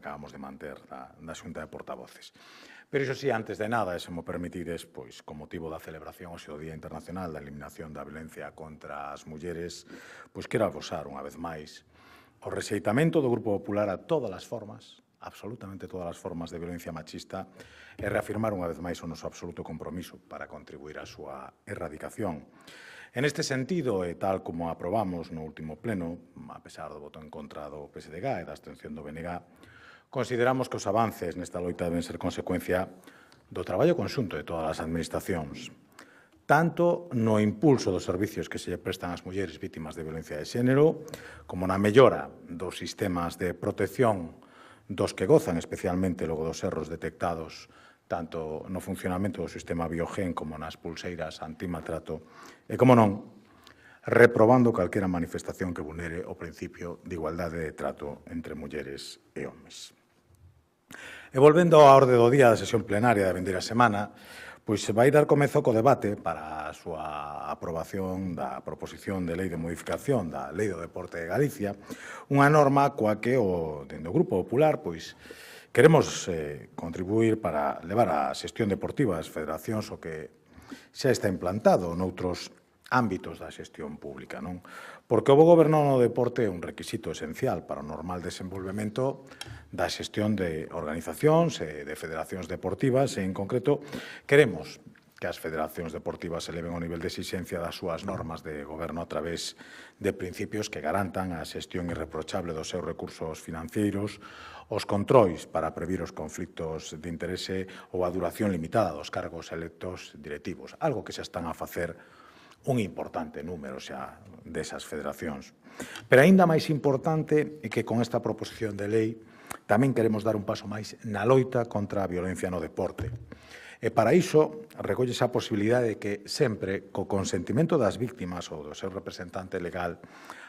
acabamos de manter da Xunta de Portavoces. Pero iso sí, antes de nada, e se mo permitides, pois, con motivo da celebración hoxe do Día Internacional da Eliminación da Violencia contra as Mulleres, pois quero avosar unha vez máis o rexeitamento do Grupo Popular a todas as formas, absolutamente todas as formas de violencia machista, e reafirmar unha vez máis o noso absoluto compromiso para contribuir á súa erradicación. En este sentido, e tal como aprobamos no último pleno, a pesar do voto en contra do PSDG e da abstención do BNG, consideramos que os avances nesta loita deben ser consecuencia do traballo conxunto de todas as administracións, tanto no impulso dos servicios que se lle prestan ás mulleres vítimas de violencia de xénero, como na mellora dos sistemas de protección dos que gozan, especialmente logo dos erros detectados tanto no funcionamento do sistema Biogen como nas pulseiras antimaltrato e, como non, reprobando calquera manifestación que vulnere o principio de igualdade de trato entre mulleres e homes. E volvendo á orde do día da sesión plenaria da vindeira semana, pois se vai dar comezo co debate para a súa aprobación da proposición de lei de modificación da Lei do Deporte de Galicia, unha norma coa que dende o Grupo Popular pois queremos contribuir para levar a xestión deportiva das federacións o que xa está implantado noutros ámbitos da xestión pública, non? Porque o bo goberno no deporte é un requisito esencial para o normal desenvolvemento da xestión de organizacións e de federacións deportivas e, en concreto, queremos que as federacións deportivas eleven o nivel de exixencia das súas normas de goberno a través de principios que garantan a xestión irreprochable dos seus recursos financeiros, os controis para previr os conflitos de interese ou a duración limitada dos cargos electos directivos, algo que xa están a facer un importante número xa desas federacións. Pero aínda máis importante é que con esta proposición de lei tamén queremos dar un paso máis na loita contra a violencia no deporte. E para iso recollese a posibilidade de que sempre, co consentimento das víctimas ou do seu representante legal,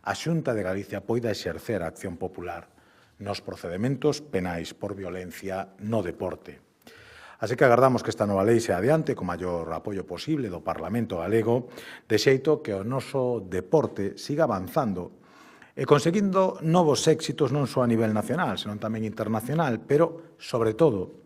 a Xunta de Galicia poida exercer a acción popular nos procedementos penais por violencia no deporte. Así que agardamos que esta nova lei se adiante co maior apoio posible do Parlamento galego, de xeito que o noso deporte siga avanzando e conseguindo novos éxitos non só a nivel nacional, senón tamén internacional, pero, sobre todo,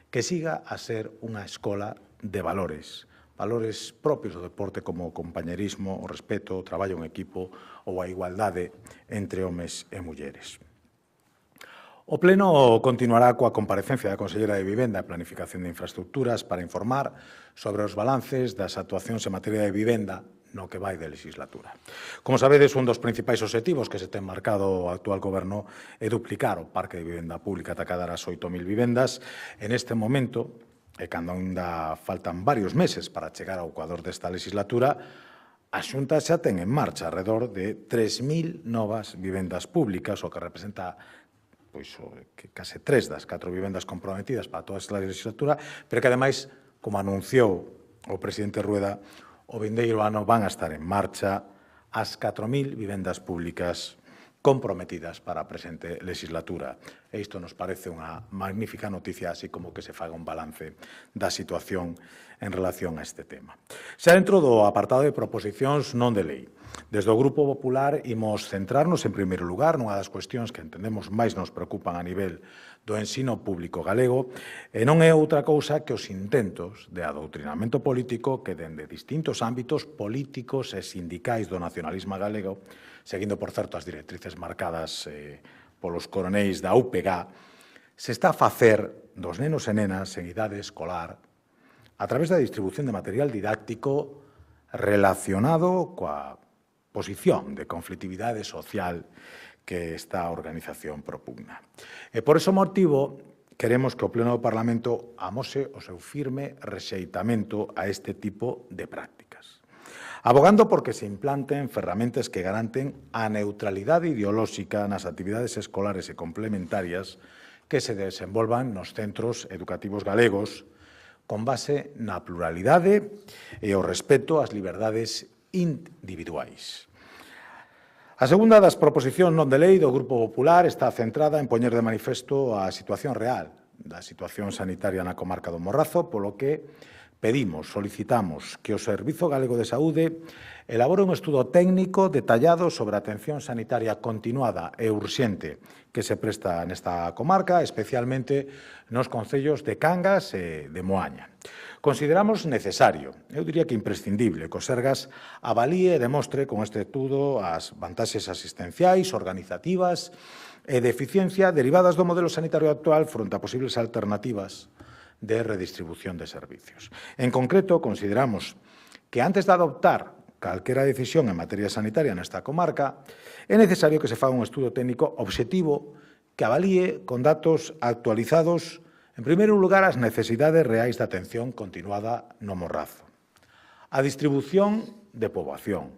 que siga a ser unha escola de valores, valores propios do deporte como o compañerismo, o respeto, o traballo en equipo ou a igualdade entre homes e mulleres. O Pleno continuará coa comparecencia da Conselleira de Vivenda e Planificación de Infraestructuras para informar sobre os balances das actuacións en materia de vivenda no que vai de legislatura. Como sabedes, un dos principais obxectivos que se ten marcado o actual Goberno é duplicar o parque de vivenda pública ata cadar as 8.000 vivendas. En este momento, e cando ainda faltan varios meses para chegar ao ecuador desta legislatura, a Xunta xa ten en marcha alrededor de 3.000 novas vivendas públicas, o que representa que case 3 das 4 vivendas comprometidas para toda esta legislatura, pero que, ademais, como anunciou o presidente Rueda, o vindeiro ano van a estar en marcha as 4.000 vivendas públicas comprometidas para a presente legislatura. E isto nos parece unha magnífica noticia, así como que se faga un balance da situación en relación a este tema. Xa dentro do apartado de proposicións non de lei, desde o Grupo Popular imos centrarnos en primeiro lugar nunha das cuestións que entendemos máis nos preocupan a nivel do ensino público galego e non é outra cousa que os intentos de adoutrinamento político que dende distintos ámbitos políticos e sindicais do nacionalismo galego, seguindo, por certo, as directrices marcadas polos coronéis da UPG, se está a facer dos nenos e nenas en idade escolar a través da distribución de material didáctico relacionado coa posición de conflitividade social que esta organización propugna. E por ese motivo, queremos que o Pleno do Parlamento amose o seu firme rexeitamento a este tipo de prácticas, abogando porque se implanten ferramentas que garanten a neutralidade ideolóxica nas actividades escolares e complementarias que se desenvolvan nos centros educativos galegos con base na pluralidade e o respeto ás liberdades individuais. A segunda das proposicións non de lei do Grupo Popular está centrada en poñer de manifesto a situación real da situación sanitaria na comarca do Morrazo, polo que solicitamos que o Servizo Galego de Saúde elabore un estudo técnico detallado sobre a atención sanitaria continuada e urxente que se presta nesta comarca, especialmente nos concellos de Cangas e de Moaña. Consideramos necesario, eu diría que imprescindible, que o Sergas avalíe e demostre con este estudo as vantaxes asistenciais, organizativas e de eficiencia derivadas do modelo sanitario actual fronte a posibles alternativas de redistribución de servicios. En concreto, consideramos que antes de adoptar calquera decisión en materia sanitaria nesta comarca, é necesario que se faga un estudo técnico obxectivo que avalíe con datos actualizados, en primeiro lugar, as necesidades reais de atención continuada no Morrazo, a distribución de poboación,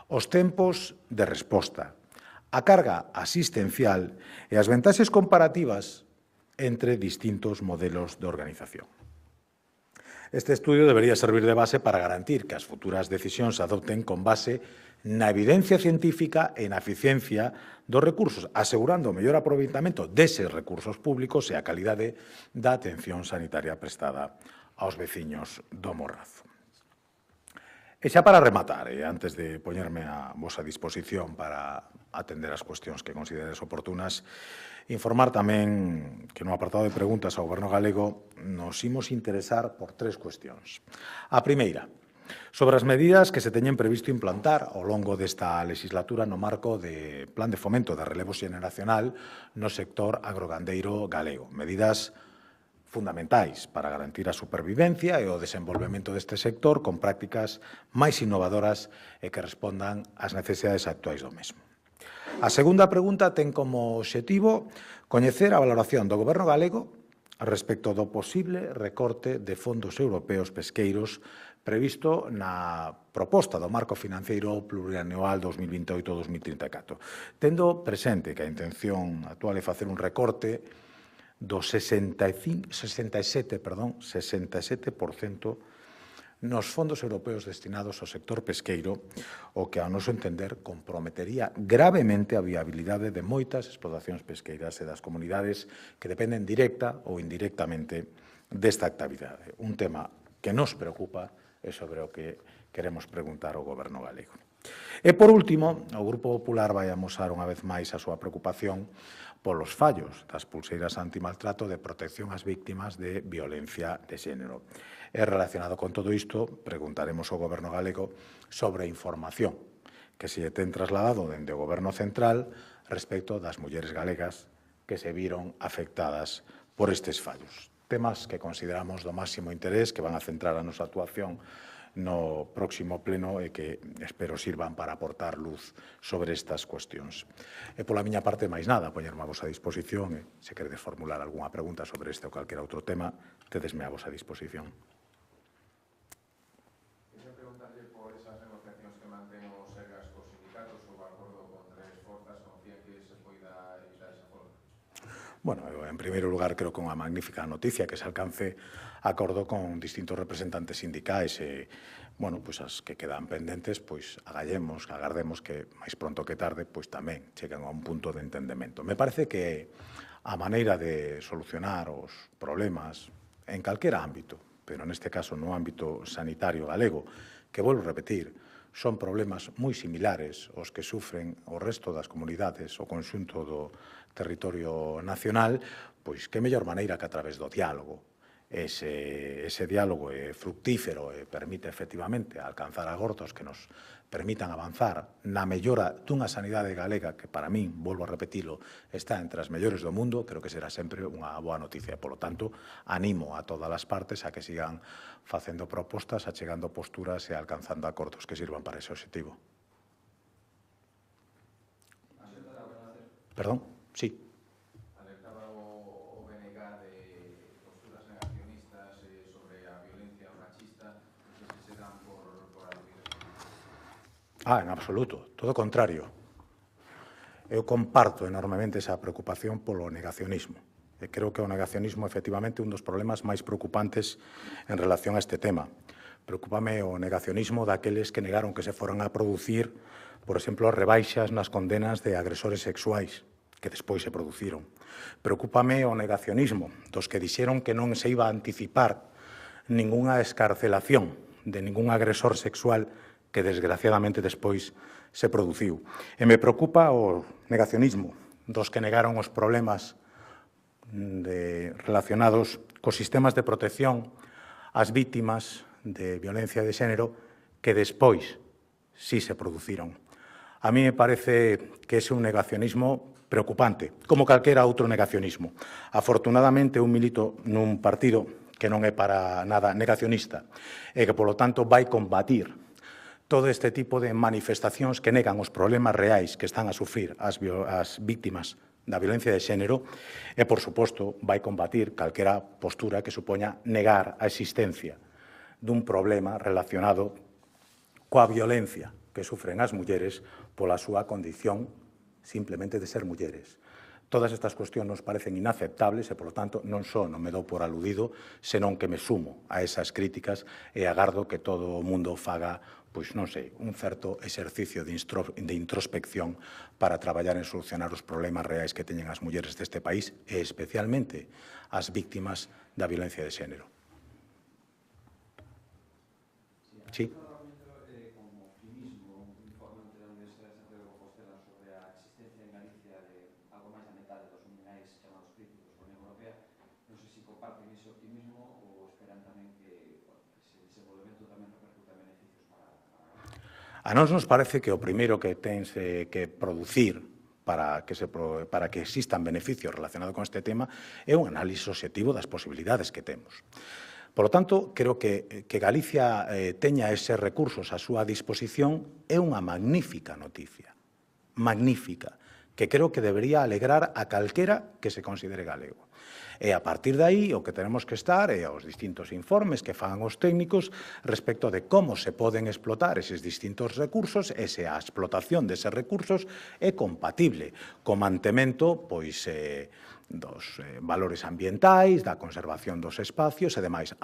os tempos de resposta, a carga asistencial e as vantaxes comparativas entre distintos modelos de organización. Este estudio debería servir de base para garantir que as futuras decisións se adopten con base na evidencia científica e na eficiencia dos recursos, asegurando o mellor aproveitamento deses recursos públicos e a calidade da atención sanitaria prestada aos veciños do Morrazo. E xa para rematar, e antes de poñerme a vosa disposición para atender as cuestións que consideres oportunas, informar tamén que no apartado de preguntas ao Goberno galego nos imos interesar por tres cuestións. A primeira, sobre as medidas que se teñen previsto implantar ao longo desta legislatura no marco de Plan de Fomento de Relevo Xeneracional no sector agrogandeiro galego. Medidas fundamentais para garantir a supervivencia e o desenvolvemento deste sector con prácticas máis innovadoras e que respondan ás necesidades actuais do mesmo. A segunda pregunta ten como obxectivo coñecer a valoración do Goberno galego respecto do posible recorte de fondos europeos pesqueiros previsto na proposta do Marco Financeiro Plurianual 2028-2034, tendo presente que a intención actual é facer un recorte do 67% nos fondos europeos destinados ao sector pesqueiro, o que, ao noso entender, comprometería gravemente a viabilidade de moitas explotacións pesqueiras e das comunidades que dependen directa ou indirectamente desta actividade. Un tema que nos preocupa e sobre o que queremos preguntar ao Goberno galego. E, por último, o Grupo Popular vai amosar unha vez máis a súa preocupación polos fallos das pulseiras antimaltrato de protección ás víctimas de violencia de xénero. E relacionado con todo isto, preguntaremos ao Goberno galego sobre a información que se ten trasladado dende o Goberno central respecto das mulleres galegas que se viron afectadas por estes fallos. Temas que consideramos do máximo interés, que van a centrar a nosa actuación no próximo pleno e que espero sirvan para aportar luz sobre estas cuestións. E pola miña parte, máis nada, poñerme a vosa disposición e se queredes formular algunha pregunta sobre este ou calquera outro tema, tedesme a vosa disposición. Quería preguntarlle por esas negociacións que mantén o Sergas cos sindicatos ou acordo con tres forzas, confía que se poida evitar ese acordo? Bueno, en primeiro lugar, creo que é unha magnífica noticia que se alcance acordo con distintos representantes sindicais e, bueno, pois as que quedan pendentes, pois agardemos que máis pronto que tarde, pois tamén cheguen a un punto de entendemento. Me parece que a maneira de solucionar os problemas en calquera ámbito, pero neste caso no ámbito sanitario galego, que volvo a repetir, son problemas moi similares aos que sufren o resto das comunidades, o conxunto do territorio nacional, pois que mellor maneira que a través do diálogo. Ese diálogo é fructífero e permite efectivamente alcanzar acordos que nos permitan avanzar na mellora dunha sanidade galega que para min, volvo a repetilo, está entre as mellores do mundo, creo que será sempre unha boa noticia. Polo tanto, animo a todas as partes a que sigan facendo propostas, achegando posturas e alcanzando acordos que sirvan para ese objetivo. Perdón? Sí. Alertaba o BNG de posturas negacionistas sobre a violencia machista, non sei se se dan por aludidas. En absoluto, todo o contrario. Eu comparto enormemente esa preocupación polo negacionismo. E creo que o negacionismo é efectivamente un dos problemas máis preocupantes en relación a este tema. Preocúpame o negacionismo daqueles que negaron que se foran a producir, por exemplo, rebaixas nas condenas de agresores sexuais, que despois se produciron. Preocúpame o negacionismo dos que dixeron que non se iba a anticipar ningunha escarcelación de ningún agresor sexual que desgraciadamente despois se produciu. E me preocupa o negacionismo dos que negaron os problemas relacionados cos sistemas de protección ás vítimas de violencia de xénero que despois sí se produciron. A mí me parece que é un negacionismo preocupante, como calquera outro negacionismo. Afortunadamente, eu milito nun partido que non é para nada negacionista e que, polo tanto, vai combatir todo este tipo de manifestacións que negan os problemas reais que están a sufrir as vítimas da violencia de xénero e, por suposto, vai combatir calquera postura que supoña negar a existencia dun problema relacionado coa violencia que sufren as mulleres pola súa condición simplemente de ser mulleres. Todas estas cuestións nos parecen inaceptables e, polo tanto, non só non me dou por aludido, senón que me sumo a esas críticas e agardo que todo o mundo faga, pois non sei, un certo exercicio de introspección para traballar en solucionar os problemas reais que teñen as mulleres deste país e especialmente as víctimas da violencia de xénero. Sí. A nós nos parece que o primeiro que tense que producir para que existan beneficios relacionados con este tema é un análise obxectivo das posibilidades que temos. Por lo tanto, creo que Galicia teña eses recursos a súa disposición é unha magnífica noticia, magnífica, que creo que debería alegrar a calquera que se considere galego. E a partir de aí o que tenemos que estar é aos distintos informes que fan os técnicos respecto de como se poden explotar eses distintos recursos e se a explotación deses recursos é compatible co mantemento dos valores ambientais, da conservación dos espacios e demais.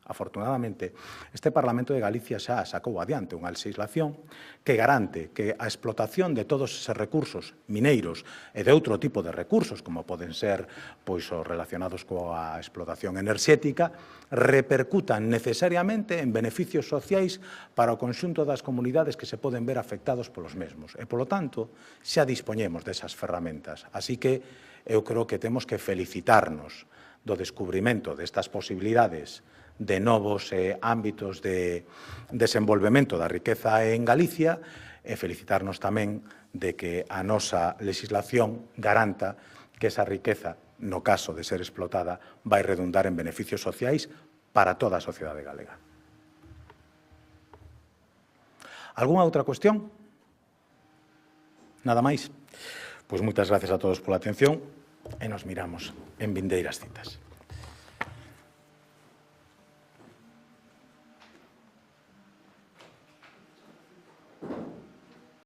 Afortunadamente, este Parlamento de Galicia xa sacou adiante unha legislación que garante que a explotación de todos eses recursos mineiros e de outro tipo de recursos, como poden ser os relacionados coa explotación enerxética, repercutan necesariamente en beneficios sociais para o conxunto das comunidades que se poden ver afectados polos mesmos. E, polo tanto, xa dispoñemos desas ferramentas. Así que eu creo que temos que felicitarnos do descubrimento destas posibilidades de novos ámbitos de desenvolvemento da riqueza en Galicia e felicitarnos tamén de que a nosa legislación garanta que esa riqueza, no caso de ser explotada, vai redundar en beneficios sociais para toda a sociedade galega. Algúnha outra cuestión? Nada máis? Pois moitas gracias a todos pola atención e nos miramos en vindeiras citas.